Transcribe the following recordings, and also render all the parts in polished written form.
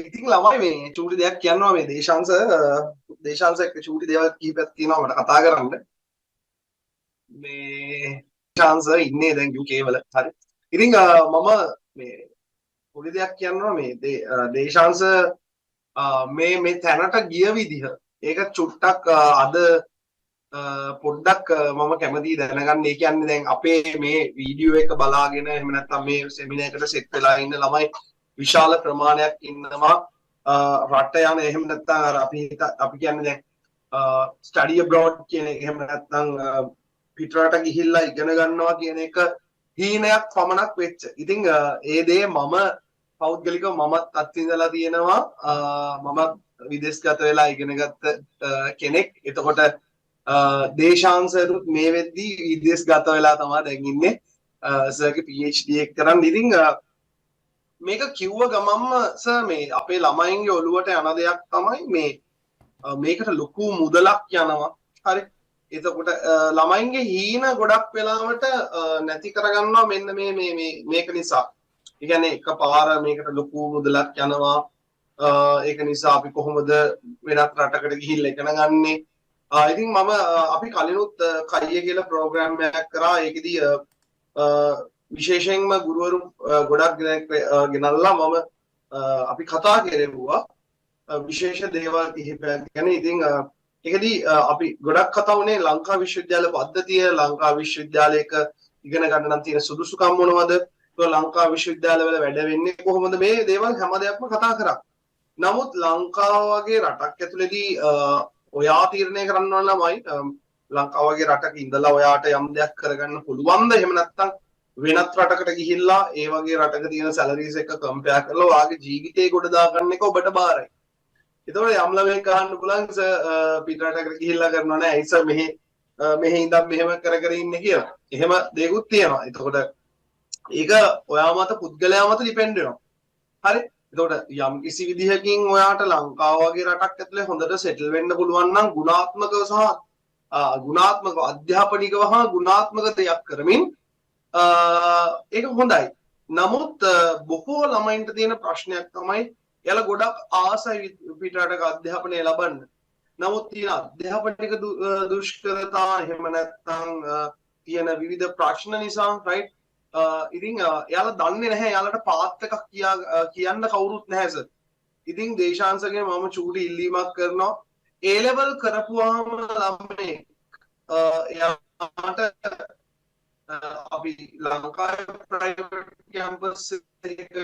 ඉතින් ළමයි මේ චූටි දෙයක් කියනවා මේ දේශාංශ එක්ක චූටි දේවල් කීපයක් තියෙනවා මට කතා කරන්න. මේ දේශාංශ ඉන්නේ දැන් UK වල. හරි. ඉතින් මම මේ පොඩි දෙයක් කියනවා මේ දේශාංශ මේ තැනට ගිය විදිහ. ඒක චුට්ටක් අද පොඩ්ඩක් මම කැමතියි දැනගන්න. ඒ කියන්නේ දැන් අපේ මේ වීඩියෝ එක බලාගෙන එහෙම නැත්නම් මේ සෙමිනාර් එකට සෙට් වෙලා ඉන්න ළමයි විශාල ප්‍රමාණයක් ඉන්නවා. රට යන එහෙම නැත්නම් අර අපි කියන්නේ දැන් ස්ටඩි අබ්‍රෝඩ් කියන එක එහෙම නැත්නම් පිටරට ගිහිල්ලා ඉගෙන ගන්නවා කියන එක හීනයක් පමණක් වෙච්ච. ඉතින් ඒ දේ මම පෞද්ගලිකව මමත් අත්විඳලා තියෙනවා. මම විදේශගත වෙලා ඉගෙන ගත්ත කෙනෙක්. එතකොට දේශාංශරුත් මේ වෙද්දී විදේශගත වෙලා තමයි දැන් ඉන්නේ. සර්ගේ PhD එක කරන්. ඉතින් මේක කිව්ව ගමන්ම සර් මේ අපේ ළමයින්ගේ ඔළුවට යන දෙයක් තමයි මේකට ලොකු මුදලක් යනවා. හරි. එතකොට ළමයින්ගේ හීන ගොඩක් වෙලාවට නැති කරගන්නවා මෙන්න මේක නිසා. ඒ කියන්නේ එකපාර මේකට ලොකු මුදලක් යනවා. ඒක නිසා අපි කොහොමද වෙනත් රටකට ගිහිල්ලා ඉගෙන ගන්නේ? ඉතින් අපි කලිනුත් කයිය කියලා ප්‍රෝග්‍රෑම් එකක් කරා. ඒකෙදී විශේෂයෙන්ම ගුරුවරු ගොඩක් ගෙනල්ලා අපි කතා කෙරෙව්වා විශේෂ දේවල් කිහිපයක් ගැන. ඉතින් ඒකදී අපි ගොඩක් කතා වුණේ ලංකා විශ්වවිද්‍යාල පද්ධතිය, ලංකා විශ්වවිද්‍යාලයක ඉගෙන ගන්න නම් තියෙන සුදුසුකම් මොනවද, ලංකා විශ්වවිද්‍යාලවල වැඩ වෙන්නේ කොහොමද, මේ දේවල් හැම දෙයක්ම කතා කරා. නමුත් ලංකාව වගේ රටක් ඇතුළේදී ඔයා තීරණය කරන්න ඕන ළමයි ලංකාව වගේ රටක ඉඳලා ඔයාට යම් දෙයක් කරගන්න පුළුවන්ද, එහෙම නැත්නම් වෙනත් රටකට ගිහිල්ලා ඒ වගේ රටක තියෙන සැලරිස් එක කම්පෙයාර් කරලා ඔයාගේ ජීවිතේ ගොඩ දාගන්න එක ඔබට බාරයි. ඒතකොට යම් ළමෙක් අහන්න පුළුවන් පිට රටකට ගිහිල්ලා කරනවා නෑ සර් මෙහෙ ඉඳන් මෙහෙම කර ඉන්නේ කියලා. එහෙම දෙයක්ත් තියෙනවා. එතකොට ඒක ඔයා මත පුද්ගලයා මත ඩිපෙන්ඩ් වෙනවා. හරි. එතකොට යම් කිසි විදිහකින් ඔයාට ලංකාව වගේ රටක් ඇතුලේ හොඳට සෙටල් වෙන්න පුළුවන් නම් ගුණාත්මක අධ්‍යාපනිකව හා ගුණාත්මක දෙයක් කරමින් ඒක හොඳයි. නමුත් බොහෝ ළමයින්ට තියෙන ප්‍රශ්නයක් තමයි එයාලා ගොඩක් ආසයි පිටරටක අධ්‍යාපනය ලබන්න. නමුත් තියෙන අධ්‍යාපනික දුෂ්කරතා එහෙම නැත්නම් තියෙන විවිධ ප්‍රශ්න නිසා රයිට්. ඉතින් එයාලා දන්නේ නැහැ, එයාලට පාත් එකක් කියන්න කවුරුත් නැහැ සර්. ඉතින් දේශාංශගෙන් මම චූටි ඉල්ලීමක් කරනවා. A level කරපුවාම ළමයි එයාට අපි ලංකාවේ ප්‍රයිවට් කැම්පස් එකකට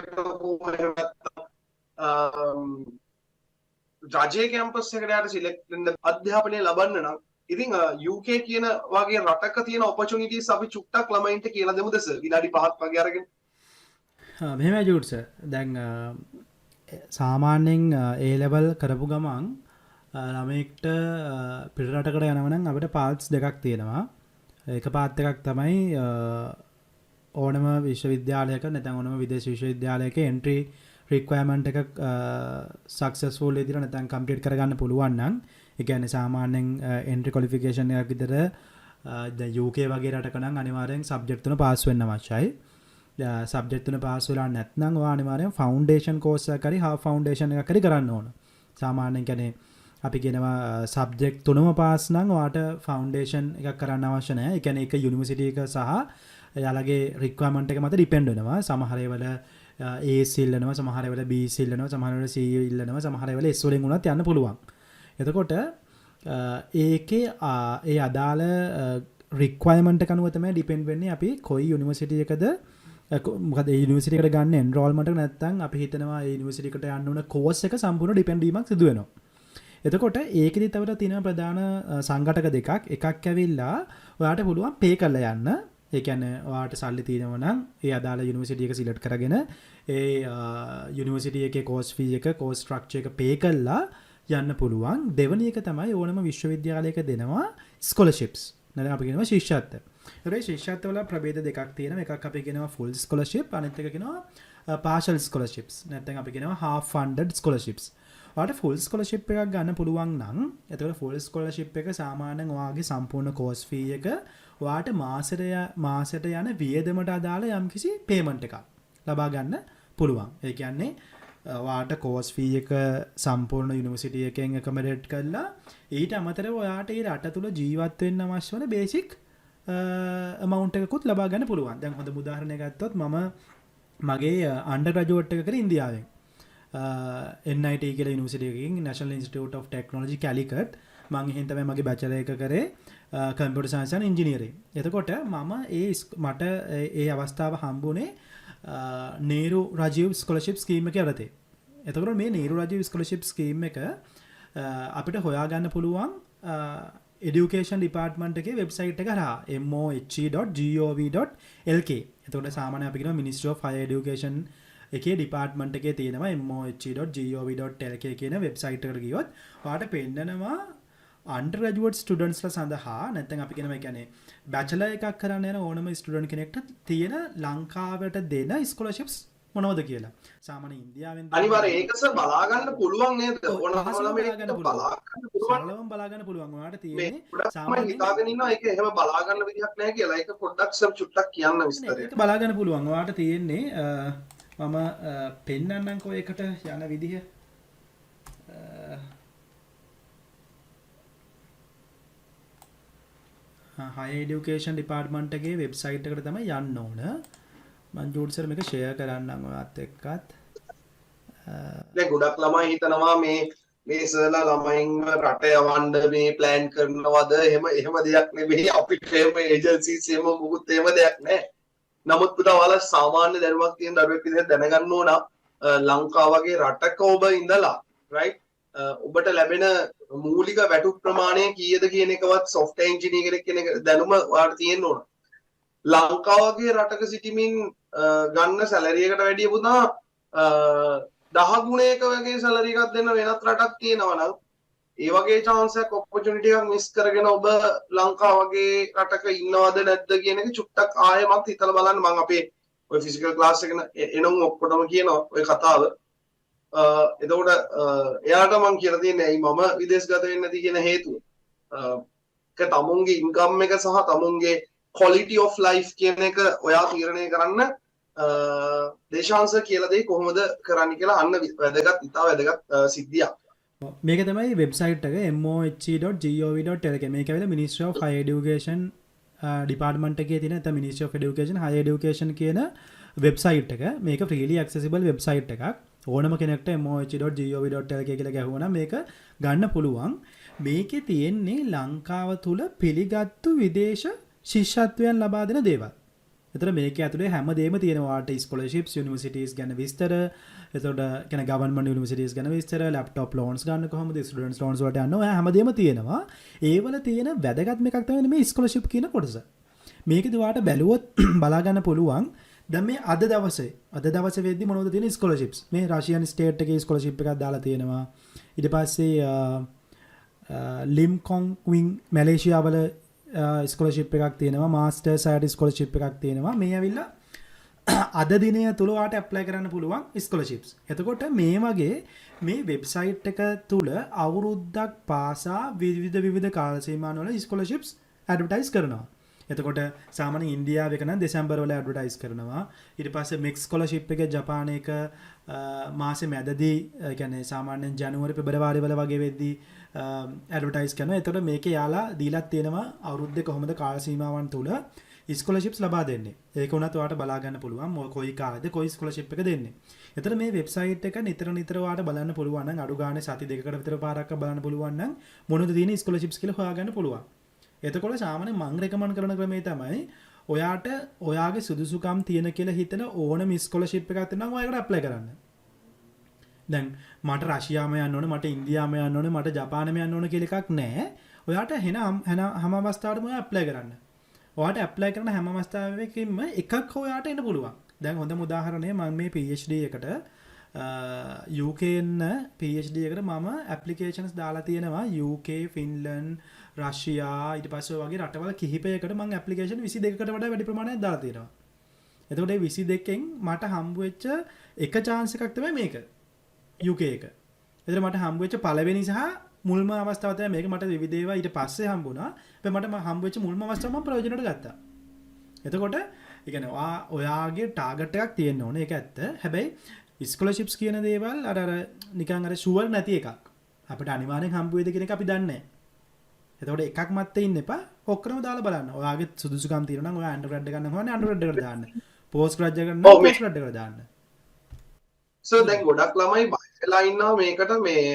රජයේ කැම්පස් එකකට යාට සිලෙක්ට් වෙන්න අධ්‍යාපනය ලබන්න නම් ඉතින් UK කියන වගේ රටක තියෙන ඔපචුනිටිස් අපි චුට්ටක් ළමයින්ට කියලා දෙමුද සර්? විනාඩි 5ක් වගේ අරගෙන. මෙහෙමයි ජූඩ් සර්. දැන් සාමාන්‍යයෙන් A level කරපු ගමන් ළමයෙක්ට පිටරටකට යනවා නම් අපිට පාත්ස් දෙකක් තියෙනවා. එක පාත් එකක් තමයි ඕනම විශ්වවිද්‍යාලයක නැත්නම් ඕනම විදේශ විශ්වවිද්‍යාලයක එන්ට්‍රි රික්වයර්මන්ට් එක සක්සස්ෆුල් විදිහට නැත්නම් කම්ප්ලීට් කරගන්න පුළුවන් නම්, ඒ කියන්නේ සාමාන්‍යයෙන් එන්ට්‍රි ක්වොලිෆිකේෂන් එකක් විතර දැන් UK වගේ රටක නම් අනිවාර්යෙන් සබ්ජෙක්ට් තුන පාස් වෙන්න අවශ්‍යයි. සබ්ජෙක්ට් තුන පාස් වෙලා නැත්නම් ඔයා අනිවාර්යෙන් ෆවුන්ඩේෂන් කෝස් එකක් හරි හාෆ් ෆවුන්ඩේෂන් එකක් හරි කරන්න ඕන. සාමාන්‍යයෙන් කියන්නේ අපි කියනවා සබ්ජෙක්ට් තුනම පාස් නම් ඔයාට ෆවුන්ඩේෂන් එකක් කරන්න අවශ්‍ය නැහැ. ඒ කියන්නේ එක යුනිවර්සිටි එක සහ එයාලගේ රික්වයර්මන්ට් එක මත ඩිපෙන්ඩ් වෙනවා. සමහර ඒවල A ඉල්ලනවා, සමහර ඒවල B ඉල්ලනවා, සමහර ඒවල C ඉල්ලනවා, සමහර ඒවල S වලින් උනත් යන්න පුළුවන්. එතකොට ඒකේ ඒ අදාළ රික්වයර්මන්ට් එක අනුව තමයි ඩිපෙන්ඩ් වෙන්නේ අපි කොයි යුනිවර්සිටි එකද මොකද ඒ යුනිවර්සිටි එකට ගන්න එන්රෝල්මන්ට් එක නැත්නම් අපි හිතනවා ඒ යුනිවර්සිටි එකට යන්න ඕන කෝස් එක සම්පූර්ණ ඩිපෙන්ඩ් වීමක් සිදු වෙනවා. එතකොට ඒකෙදි තවද තියෙන ප්‍රධාන සංඝටක දෙකක්. එකක් ඇවිල්ලා ඔයාට පුළුවන් පේ කරලා යන්න. ඒ කියන්නේ ඔයාට සල්ලි තියෙනවා නම් ඒ අදාළ යුනිවර්සිටි එක සිලෙක්ට් කරගෙන ඒ යුනිවර්සිටි එකේ කෝස් ෆී එක, කෝස් ස්ට්‍රක්චර් එක පේ කරලා යන්න පුළුවන්. දෙවෙනි එක තමයි ඕනම විශ්වවිද්‍යාලයක දෙනවා ස්කෝලර්ෂිප්ස්. නැත්නම් අපි කියනවා ශිෂ්‍යත්ව. ඒ ශිෂ්‍යත්ව වල ප්‍රභේද දෙකක් තියෙනවා. එකක් අපි කියනවා ෆුල් ස්කෝලර්ෂිප්, අනිත් එක කියනවා පාර්ෂල් ස්කෝලර්ෂිප්ස්. නැත්නම් අපි කියනවා half funded scholarships. ඔයාට ෆුල් ස්කෝලර්ෂිප් එකක් ගන්න පුළුවන් නම් එතකොට ෆුල් ස්කෝලර්ෂිප් එක සාමාන්‍යයෙන් ඔයාගේ සම්පූර්ණ කෝස් ෆී එක ඔයාට මාසෙට යන වියදමට අදාළ යම්කිසි පේමන්ට් එකක් ලබා ගන්න පුළුවන්. ඒ කියන්නේ වාට කෝස් ෆී එක සම්පූර්ණ යුනිවර්සිටි එකෙන් එකමඩේට් කරලා ඊට අමතරව ඔයාට ඒ රට තුළ ජීවත් වෙන්න අවශ්‍ය වන බේසික් amount එකකුත් ලබා ගන්න පුළුවන්. දැන් හොඳ උදාහරණයක් ගත්තොත් මම මගේ අන්ඩර්ග්‍රැජුවේට් එක කරේ ඉන්දියාවෙන්. NIT කියලා යුනිවර්සිටි එකකින් National Institute of Technology Calicut මම එහෙන් තමයි මගේ බැචලර් එක කරේ කම්පියුටර් සයන්ස් and ඉන්ජිනියරින්. එතකොට මට ඒ අවස්ථාව හම්බුනේ නේරු රජීව් ස්කෝලර්ෂිප් ස්කීම් එක යටතේ. එතකොට මේ නේරු රජීව් ස්කෝලර්ෂිප් ස්කීම් එක අපිට හොයාගන්න පුළුවන් education department එකේ website එක හරහා mohe.gov.lk. එතකොට සාමාන්‍යයෙන් අපි කියනවා Ministry of Higher Education එකේ department එකේ තියෙනවා mohe.gov.lk කියන website එකට ගියොත් ඔයාලට පෙන්නනවා undergraduate students ලා සඳහා නැත්නම් අපි කියනවා කියන්නේ bachelor එකක් කරන්න යන ඕනම student කෙනෙක්ට තියෙන ලංකාවට දෙන scholarships මොනවද කියලා. සාමාන්‍ය ඉන්දියාවෙන් අනිවාර්යයෙන් ඒක සර් බලා ගන්න පුළුවන් නේද? ඕනම ළමයෙක් බලා ගන්න පුළුවන්. ඔයාලට මේ තියෙන්නේ සාමාන්‍ය හිතාගෙන ඉන්නවා ඒක එහෙම බලා ගන්න විදිහක් නැහැ කියලා. ඒක පොඩ්ඩක් සර් චුට්ටක් කියන්න විස්තරය. ඒක බලා ගන්න පුළුවන්. ඔයාලට තියෙන්නේ මම පෙන්නන්නම්කෝ ඒකට යන විදිහ. higher education department එකේ website එකට තමයි යන්න ඕන. මම ජෝඩ් සර් මේක share කරන්නම් ඔයත් එක්කත්. දැන් ගොඩක් ළමයි හිතනවා මේ සර්ලා ළමයින්ව රට යවන්න මේ plan කරනවද එහෙම දෙයක් නෙමෙයි. අපිට එහෙම agencies එහෙම මොකුත් එහෙම දෙයක් නැහැ. නමුත් පුතා ඔයාලා සාමාන්‍ය දැනුමක් තියෙන දරුවෙක් විදිහට දැනගන්න ඕන ලංකාව වගේ රටක ඔබ ඉඳලා right ඔබට ලැබෙන මූලික වැටුප් ප්‍රමාණය කීයද කියන එකවත් software engineer කෙනෙක් කියන දැනුම ඔයාලට තියෙන්න ඕන. ලංකාව වගේ රටක සිටීමින් ගන්න සැලරි එකට වැඩිය පුතා 10 ගුණයක වගේ සැලරි එකක් දෙන්න වෙනත් රටක් තියෙනවා නම් ඒ වගේ chance එකක් opportunity එකක් miss කරගෙන ඔබ ලංකාව වගේ රටක ඉන්නවද නැද්ද කියන එක චුට්ටක් ආයෙමත් හිතලා බලන්න. මම අපේ ඔය physical class එකන එනම් ඔක්කොටම කියනවා ඔය කතාව. එතකොට එයාට මම කියලා තියෙන්නේ ඇයි මම විදේශගත වෙන්නේ නැති කියන හේතුව. ඒක තමුන්ගේ ඉන්කම් එක සහ තමුන්ගේ quality of life කියන එක ඔයා තීරණය කරන්න දේශාංශ කියලා දෙයි කොහොමද කරන්න කියලා අන්න වැදගත් ඉතාල වැදගත් සිද්ධියක්. මේක තමයි වෙබ්සයිට් එක mohe.gov.lk. මේක ඇවිල්ලා Ministry of Higher Education department එකේ තියෙන නැත්නම් Ministry of Education Higher Education කියන වෙබ්සයිට් එක. මේක freely accessible වෙබ්සයිට් එකක්. ඕනම කෙනෙක්ට mohe.gov.lk කියලා ගැහුවනම් මේක ගන්න පුළුවන්. මේකේ තියෙන්නේ ලංකාව තුල පිළිගත්තු විදේශ ශිෂ්‍යත්වයන් ලබා දෙන දේවල්. එතකොට මේක ඇතුලේ හැමදේම තියෙනවා. scholarships, universities ගැන විස්තර, එතකොට කියන government universities ගැන විස්තර, laptop loans ගන්න කොහොමද, students loans වලට යන්න ඔය හැමදේම තියෙනවා. ඒවල තියෙන වැදගත්ම එකක් තමයි මේ scholarship කියන කොටස. මේකදී ඔයාලට බැලුවොත් බලා ගන්න පුළුවන්. දැන් මේ අද දවසේ වෙද්දි මොනවද තියෙන scholarships? මේ Russian state එකේ scholarship එකක් දාලා තියෙනවා. ඊට පස්සේ ලිම්කොන් වින් මැලේසියා වල ස්කෝලර්ෂිප් එකක් තියෙනවා. මාස්ටර් සයිඩ් ස්කෝලර්ෂිප් එකක් තියෙනවා. මේ ඇවිල්ලා අද දිනය තුල ඔයාලට ඇප්ලයි කරන්න පුළුවන් ස්කෝලර්ෂිප්ස්. එතකොට මේ වගේ මේ වෙබ්සයිට් එක තුල අවුරුද්දක් පාසා විවිධ කාල සීමාන වල ස්කෝලර්ෂිප්ස් ඇඩ්වර්ටයිස් කරනවා. එතකොට සාමාන්‍ය ඉන්දියාවේ එක නම් දෙසැම්බර් වල ඇඩ්වර්ටයිස් කරනවා. ඊට පස්සේ මෙක්ස් ස්කෝලර්ෂිප් එක ජපාන එක මාසෙ මැදදී කියන්නේ සාමාන්‍යයෙන් ජනවාරි පෙබරවාරි වල වගේ වෙද්දී ඇඩ්වර්ටයිස් කරනවා. එතකොට මේකේ යාලා දීලා තියෙනවා අවුරුද්දේ කොහොමද කාල සීමාවන් තුල ස්කෝලර්ෂිප්ස් ලබා දෙන්නේ. ඒක උනත් ඔයාලට බලා ගන්න පුළුවන් කොයි කාලෙද කොයි ස්කෝලර්ෂිප් එක දෙන්නේ. එතකොට මේ වෙබ්සයිට් එක නිතර ඔයාලට බලන්න පුළුවන් නම් අඩු ගානේ සති දෙකකට විතර පාරක් බලන්න පුළුවන් නම් මොනවද තියෙන ස්කෝලර්ෂිප්ස් කියලා හොයාගන්න පුළුවන්. එතකොට සාමාන්‍යයෙන් මම රෙකමන්ඩ් කරන ක්‍රමය තමයි ඔයාට ඔයාගේ සුදුසුකම් තියෙන කියලා හිතන ඕනම ස්කෝලර්ෂිප් එකක් තියෙනවා ඔයාලට ඇප්ලයි කරන්න. දැන් මට රෂියාම යන්න ඕනේ, මට ඉන්දියාම යන්න ඕනේ, මට ජපානෙම යන්න ඕනේ කියලා එකක් නැහැ. ඔයාට හැම අවස්ථාවකම ඔයා ඇප්ලයි කරන්න. ඔයාට ඇප්ලයි කරන හැම අවස්ථාවකෙම එකක් ඔයාට එන්න පුළුවන්. දැන් හොඳම උදාහරණය මම මේ PhD එකට UK PhD එකට මම ඇප්ලිකේෂන්ස් දාලා තියෙනවා. UK, ෆින්ලන්ඩ්, රෂියා ඊට පස්සේ වගේ රටවල් කිහිපයකට මම ඇප්ලිකේෂන් 22කට වඩා වැඩි ප්‍රමාණයක් දාලා තියෙනවා. එතකොට මේ 22කින් මට හම්බ වෙච්ච එක chance එකක් තමයි මේක. UK එක. එතන මට හම්බ වෙච්ච පළවෙනි සහ මුල්ම අවස්ථාව තමයි මේක. මට විවිධ ඒවා ඊට පස්සේ හම්බුණා. හැබැයි මට හම්බ වෙච්ච මුල්ම අවස්ථාව මම ප්‍රයෝජනට ගත්තා. එතකොට ඒ කියන්නේ ඔයාගේ ටාගට් එකක් තියෙන්න ඕනේ. ඒක ඇත්ත. හැබැයි ස්කෝලර්ෂිප්ස් කියන දේවල් අර නිකන් අර ෂුවර් නැති එකක්. අපිට අනිවාර්යෙන් හම්බ වෙයිද කියන එක අපි දන්නේ නැහැ. එතකොට එකක් මැත්තේ ඉන්න එපා. ඔක්කොම දාලා බලන්න. ඔයාගේ සුදුසුකම් තියෙනවා නම් ඔයා අන්ඩර්ග්‍රැඩ් එක ගන්න ඕනේ අන්ඩර්ග්‍රැඩ් එකට දාන්න. පෝස්ට් ග්‍රැජුවේට් එක ගන්න ඔව් මේ පෝස්ට් ග්‍රැජුවේට් එකට දාන්න. දැන් ගොඩක් ළමයි බය වෙලා ඉන්නවා මේකට මේ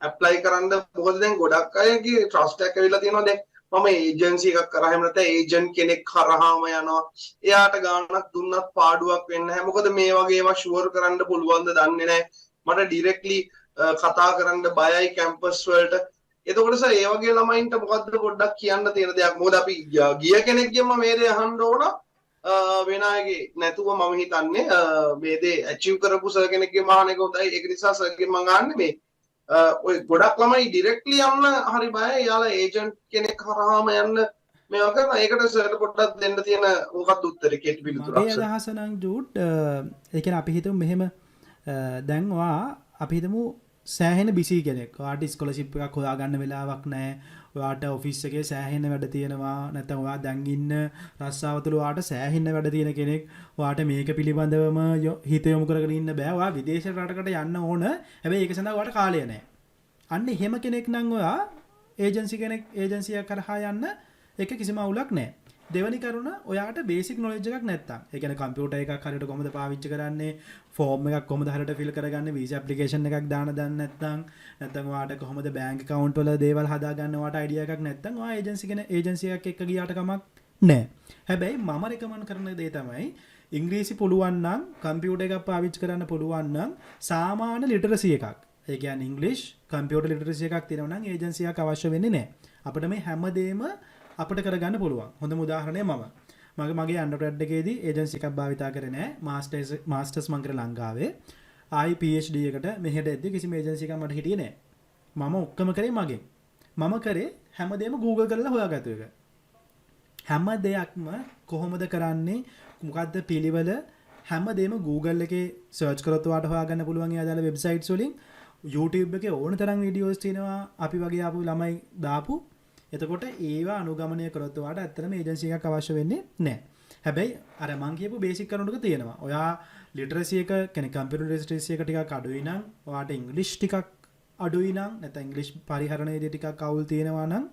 ඇප්ලයි කරන්න. මොකද දැන් ගොඩක් අයගේ ට්‍රස්ට් එකක් ඇවිල්ලා තියෙනවා. දැන් මම ඒජන්සි එකක් කරා එහෙම නැත්නම් ඒජන්ට් කෙනෙක් කරාම යනවා. එයාට ගාණක් දුන්නත් පාඩුවක් වෙන්නේ නැහැ. මොකද මේ වගේ ඒවා ෂුවර් කරන්න පුළුවන්ද දන්නේ නැහැ. මට ඩිරෙක්ට්ලි කතා කරන්න බයයි කැම්පස් වලට. එතකොට සර් ඒ වගේ ළමයින්ට මොකද්ද පොඩ්ඩක් කියන්න තියෙන දෙයක්? මොකද අපි ගිය කෙනෙක්ගෙන්ම මේ දේ අහන්න ඕන වෙන අයගේ නැතුව මම හිතන්නේ මේ දේ ඇචීව් කරපු සර් කෙනෙක්ගෙන් අහන එක හොඳයි. ඒක නිසා සර්ගෙන් මම අහන්නේ මේ ඔය ගොඩක් ළමයි ඩිරෙක්ට්ලි යන්න හරි බයයි. යාලා ඒජන්ට් කෙනෙක් කරාම යන්න මේවා කරන. ඒකට සර්ට පොඩ්ඩක් දෙන්න තියෙන මොකක්ද උත්තරේ කෙටි පිළිතුරක්? මගේ අදහස නම් ජූඩ් ඒ කියන්නේ අපි හිතමු මෙහෙම දැන් අපි හිතමු සෑහෙන බිසි කෙනෙක්. ඔයාට ස්කෝලර්ෂිප් එකක් හොයාගන්න වෙලාවක් නැහැ. ඔයාට ඔෆිස් එකේ සෑහෙන වැඩ තියෙනවා. නැත්නම් ඔයා දැන් ඉන්න රස්සාව තුළ ඔයාට සෑහෙන වැඩ තියෙන කෙනෙක්. ඔයාට මේක පිළිබඳවම හිත යොමු කරගෙන ඉන්න බෑ. ඔයා විදේශ රටකට යන්න ඕන. හැබැයි ඒක සඳහා ඔයාට කාලය නැහැ. අන්න එහෙම කෙනෙක් නම් ඔයා ඒජන්සියක් කරහා යන්න ඒක කිසිම අවුලක් නැහැ. දෙවැනි කරුණ ඔයාට බේසික් නොලෙජ් එකක් නැත්තම්. ඒ කියන්නේ කම්පියුටර් එකක් හරියට කොහොමද පාවිච්චි කරන්නේ, ෆෝම් එකක් කොහොමද හරියට ෆිල් කරගන්නේ, වීසා ඇප්ලිකේෂන් එකක් දාන්න දන්නේ නැත්තම් ඔයාට කොහොමද බැංක් account වල දේවල් හදාගන්න ඔයාට අයිඩියා එකක් නැත්තම් ඔයා ඒජන්සි එකක් එක්ක ගියාට කමක් නැහැ. හැබැයි මම රෙකමන්ඩ් කරන දේ තමයි ඉංග්‍රීසි පුළුවන් නම් කම්පියුටර් එකක් පාවිච්චි කරන්න පුළුවන් නම් සාමාන්‍ය ලිටරසි එකක්. ඒ කියන්නේ ඉංග්‍රීසි කම්පියුටර් ලිටරසි එකක් තියෙනවා නම් ඒජන්සි එකක් අවශ්‍ය වෙන්නේ නැහැ. අපිට මේ හැමදේම අපිට කරගන්න පුළුවන්. හොඳම උදාහරණය මගේ අන්ඩර්ග්‍රැඩ් එකේදී ඒජන්සි එකක් භාවිතා කරේ නැහැ. මාස්ටර්ස් මං කරේ ලංකාවේ. ආයි PhD එකට මෙහෙට එද්දි කිසිම ඒජන්සි එකක් මට හිටියේ නැහැ. මම ඔක්කොම කරේ මගෙන්. මම කරේ හැමදේම Google කරලා හොයාගත්තු එක. හැම දෙයක්ම කොහොමද කරන්නේ? මොකද්ද පිළිවෙල? හැමදේම Google එකේ සර්ච් කරොත් ඔයාලට හොයාගන්න පුළුවන්. ඒ අදාළ වෙබ්සයිට්ස් වලින් YouTube එකේ ඕන තරම් වීඩියෝස් තියෙනවා. අපි වගේ ආපු ළමයි දාපු. එතකොට ඒවා අනුගමනය කරොත් ඔයාලට ඇත්තටම ඒජන්සි එකක් අවශ්‍ය වෙන්නේ නැහැ. හැබැයි අර මං කියපු බේසික් කරුණු ටික තියෙනවා. ඔයා ලිටරසි එක කියන්නේ කම්පියුටර් ලිටරසි එක ටිකක් අඩුයි නම්, ඔයාට ඉංග්‍රීසි ටිකක් අඩුයි නම්, නැත්නම් ඉංග්‍රීසි පරිහරණයේදී ටිකක් අවුල් තියෙනවා නම්,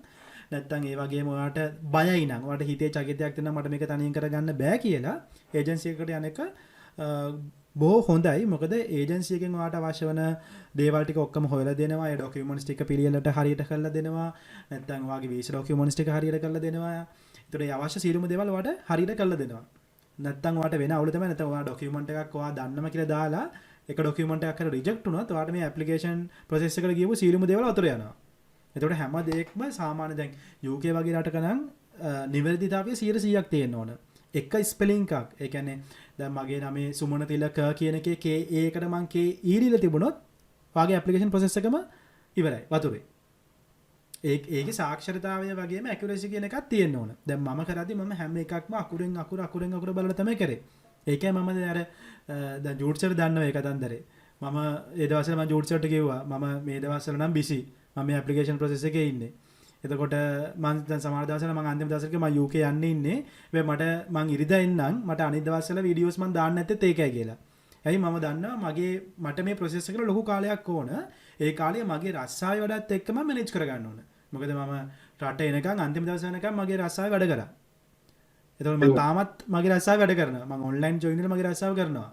නැත්නම් ඒ වගේම ඔයාට බයයි නම්, ඔයාට හිතේ චකිතයක් තියෙනවා මට මේක තනියෙන් කරගන්න බෑ කියලා ඒජන්සි එකකට යන එක බොහෝ හොඳයි. මොකද ඒජන්සි එකෙන් ඔයාට අවශ්‍ය වෙන දේවල් ටික ඔක්කොම හොයලා දෙනවා. ඒ ඩොකියුමන්ට්ස් ටික පිළියෙලට හරියට කරලා දෙනවා. නැත්නම් ඔයාගේ වීසා ඩොකියුමන්ට්ස් ටික හරියට කරලා දෙනවා. ඒතකොට ඒ අවශ්‍ය සියලුම දේවල් ඔයාට හරියට කරලා දෙනවා. නැත්නම් ඔයාට වෙන අවුල තමයි නැත්නම් ඔයා ඩොකියුමන්ට් එකක් ඔයා දන්නම කියලා දාලා එක ඩොකියුමන්ට් එකක් හරි රිජෙක්ට් වුණොත් ඔයාට මේ ඇප්ලිකේෂන් ප්‍රොසෙස් එකට ගියපු සියලුම දේවල් අතුරු යනවා. ඒතකොට හැම දෙයක්ම සාමාන්‍ය දැන් UK වගේ රටක නම් නිවැරදිතාවය 100%ක් තියෙන්න ඕන. එක ස්පෙලිං එකක්. ඒ කියන්නේ දැන් මගේ නමේ සුමනතිලක කියන එකේ KA එකට මං KE ලියලා තිබුණොත් වාගේ ඇප්ලිකේෂන් ප්‍රොසෙස් එකම ඉවරයි වතුරේ. ඒකේ සාක්ෂරතාවය වගේම ඇකියුරසි කියන එකක් තියෙන්න ඕන. දැන් මම කරද්දි මම හැම එකක්ම අකුරෙන් අකුර බලලා තමයි කරේ. ඒකයි මම දැන් ජූඩ්සර් දන්නවා ඒක කතන්දරේ. මම ඒ දවස්වල මම ජූඩ්සර්ට කිව්වා මම මේ දවස්වල නම් බිසි. මම මේ ඇප්ලිකේෂන් ප්‍රොසෙස් එකේ ඉන්නේ. එතකොට මම දැන් සමහර දවස්වල මම අන්තිම දවසට මම UK යන්නේ ඉන්නේ. හැබැයි මම ඉරිදා එන්නම් මට අනිත් දවස්වල වීඩියෝස් මම දාන්න නැත්තේ ඒකයි කියලා. ඇයි මම දන්නවා මට මේ ප්‍රොසෙස් එකට ලොකු කාලයක් ඕන. ඒ කාලේ මගේ රස්සාවේ වැඩත් එක්ක මම මැනේජ් කරගන්න ඕන. මොකද මම රට එනකන් අන්තිම දවස් වෙනකන් මගේ රස්සාවේ වැඩ කරා. එතකොට මම තාමත් මගේ රස්සාවේ වැඩ කරනවා. මම ඔන්ලයින් ජොයින් වෙලා මගේ රස්සාව කරනවා.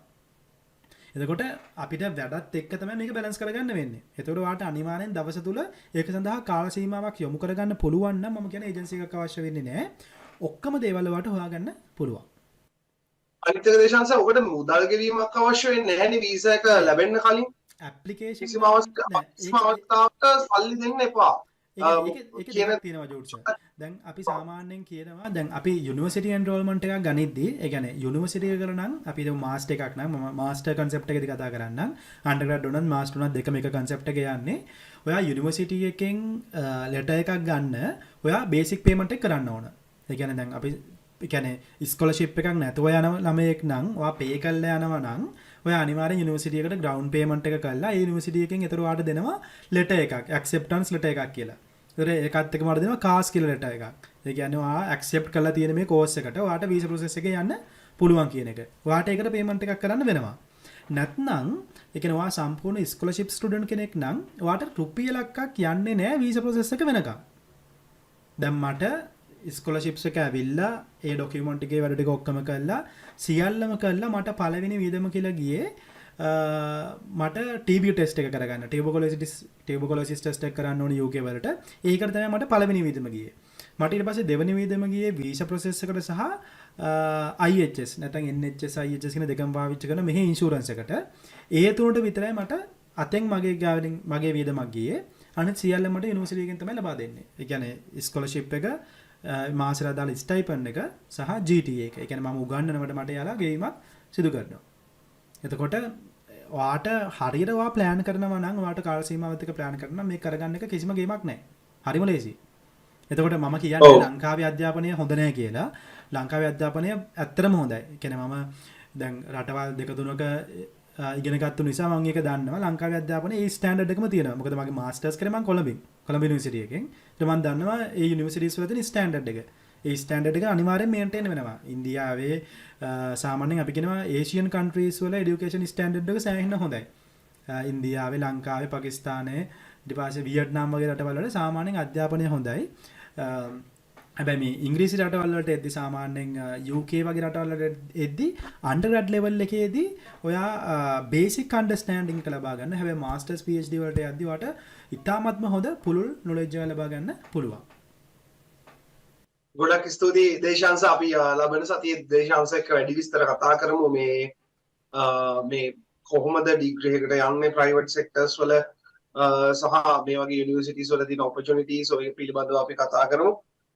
එතකොට අපිට වැඩත් එක්ක තමයි මේක බැලන්ස් කරගන්න වෙන්නේ. එතකොට ඔයාලට අනිවාර්යෙන් දවස තුල ඒක සඳහා කාල සීමාවක් යොමු කරගන්න පුළුවන් නම් මම කියන්නේ ඒජන්සි එකක් අවශ්‍ය වෙන්නේ නැහැ. ඔක්කොම දේවල් ඔයාලට හොයාගන්න පුළුවන්. අනිත් එක දේශාංශ ඔකට මුදල් ගෙවීමක් අවශ්‍ය වෙන්නේ නැහැ නේ වීසා එක ලැබෙන්න කලින්. ඇප්ලිකේෂන් කිසිම අවස්ථාවක සල්ලි දෙන්න එපා. ඒක තියෙනවා ජෝඩ්ස්. දැන් අපි සාමාන්‍යයෙන් කියනවා දැන් අපි යුනිවර්සිටි එන්රෝල්මන්ට් එකක් ගනිද්දී ඒ කියන්නේ යුනිවර්සිටි එක නම් අපි හිතමු මාස්ටර් එකක් නම් මම මාස්ටර් කන්සෙප්ට් එකේදී කතා කරන්නම්. අන්ඩර්ග්‍රැඩ් උනත් මාස්ටර් උනත් දෙකම එක කන්සෙප්ට් එකේ යන්නේ. ඔයා යුනිවර්සිටි එකෙන් ලෙටර් එකක් ගන්න ඔයා බේසික් පේමන්ට් එක කරන්න ඕන. ඒ කියන්නේ දැන් අපි ඒ කියන්නේ ස්කෝලර්ෂිප් එකක් නැතුව යන ළමයෙක් නම් ඔයා පේ කරලා යනවා නම් ඔයා අනිවාර්යෙන් යුනිවර්සිටි එකට ග්‍රවුන්ඩ් පේමන්ට් එක කරලා ඒ යුනිවර්සිටි එකෙන් ඒතර ඔයාට දෙනවා ලෙටර් එකක් ඇක්සෙප්ටන්ස් ලෙටර් එකක් කියලා. ඒකත් එක්කම වල දෙනවා කාස් කියලා ලෙටර් එකක්. ඒ කියන්නේ ඔයා ඇක්සෙප්ට් කරලා තියෙන මේ කෝස් එකට ඔයාට වීසා ප්‍රොසෙස් එකේ යන්න පුළුවන් කියන එක. ඔයාට ඒකට පේමන්ට් එකක් කරන්න වෙනවා. නැත්නම් ඒ කියන්නේ ඔයා සම්පූර්ණ ස්කෝලර්ෂිප් ස්ටුඩන්ට් කෙනෙක් නම් ඔයාට රුපියලක් යන්නේ නැහැ වීසා ප්‍රොසෙස් එක වෙනකම්. දැන් මට ස්කෝලර්ෂිප්ස් එක ඇවිල්ලා ඒ ඩොකියුමන්ට් එකේ වැඩ ටික ඔක්කොම කළා සියල්ලම කළා මට පළවෙනි වියදම කියලා ගියේ මට TB ටෙස්ට් එක කරගන්න ටියුබර්කුලෝසිස් ටෙස්ට් එක කරන්න ඕනේ UK වලට. ඒකට තමයි මට පළවෙනි වියදම ගියේ. මට ඊට පස්සේ දෙවෙනි වියදම ගියේ වීසා ප්‍රොසෙස් එකට සහ IHS නැත්නම් NHS IHS කියන දෙකම පාවිච්චි කරන මෙහි ඉන්ෂුරන්ස් එකට. ඒ තුනට විතරයි මට අතෙන් මගේ වියදමක් ගියේ. අනිත් සියල්ල මට යුනිවර්සිටි එකෙන් තමයි ලබා දෙන්නේ. ඒ කියන්නේ ස්කෝලර්ෂිප් එක මාසෙට අදාළ ස්ටයිපන්ඩ් එක සහ GTA එක. ඒ කියන්නේ මම උගන්වනකොට මට යාලා ගෙවීමක් සිදු කරනවා. එතකොට ඔයාට හරියට ඔයා ප්ලෑන් කරනවා නම් ඔයාට කාල සීමාවත් එක්ක ප්ලෑන් කරනවා මේක කරගන්න එක කිසිම ගේමක් නැහැ. හරිම ලේසි. එතකොට මම කියන්නේ ලංකාවේ අධ්‍යාපනය හොඳ නැහැ කියලා. ලංකාවේ අධ්‍යාපනය ඇත්තටම හොඳයි. ඒ කියන්නේ මම දැන් රටවල් දෙක තුනක ඉගෙන ගත්ත නිසා මම ඒක දන්නවා. ලංකාවේ අධ්‍යාපනයේ ඒ ස්ටෑන්ඩඩ් එකම තියෙනවා. මොකද මගේ මාස්ටර්ස් කරේ මම කොළඹ යුනිවර්සිටි එකෙන්. ඒත් මම දන්නවා ඒ යුනිවර්සිටිස් වල තියෙන ස්ටෑන්ඩඩ් එක. ඒ ස්ටෑන්ඩඩ් එක අනිවාර්යෙන් මේන්ටේන් වෙනවා. ඉන්දියාවේ සාමාන්‍යයෙන් අපි කියනවා ඒෂියන් කන්ට්‍රීස් වල এডুকেෂන් ස්ටෑන්ඩඩ් එක සෑහෙන හොඳයි. ඉන්දියාවේ, ලංකාවේ, පාකිස්තානයේ, ඊට පස්සේ වියට්නාම් වගේ රටවල් වල සාමාන්‍යයෙන් අධ්‍යාපනය හොඳයි. හැබැයි මේ ඉංග්‍රීසි රටවල් වලට එද්දි සාමාන්‍යයෙන් UK වගේ රටවල් වලට එද්දි අන්ඩර්ග්‍රැඩ් ලෙවල් එකේදී ඔයා බේසික් අන්ඩර්ස්ටෑන්ඩින් එක ලබා ගන්න. හැබැයි මාස්ටර්ස් PhD වලට යද්දි ඔයාට ඉතාමත්ම හොඳ පුළුල් නොලෙජ් එක ලබා ගන්න පුළුවන්. ගොඩක් ස්තුතියි දේශාංශ. අපි ලබන සතියේ දේශාංශ එක්ක වැඩි විස්තර කතා කරමු මේ කොහොමද ඩිග්‍රී එකට යන්නේ ප්‍රයිවට් සෙක්ටර්ස් වල සහ මේ වගේ යුනිවර්සිටිස් වල තියෙන ඔපචුනිටිස් ඔය පිළිබඳව අපි කතා කරමු.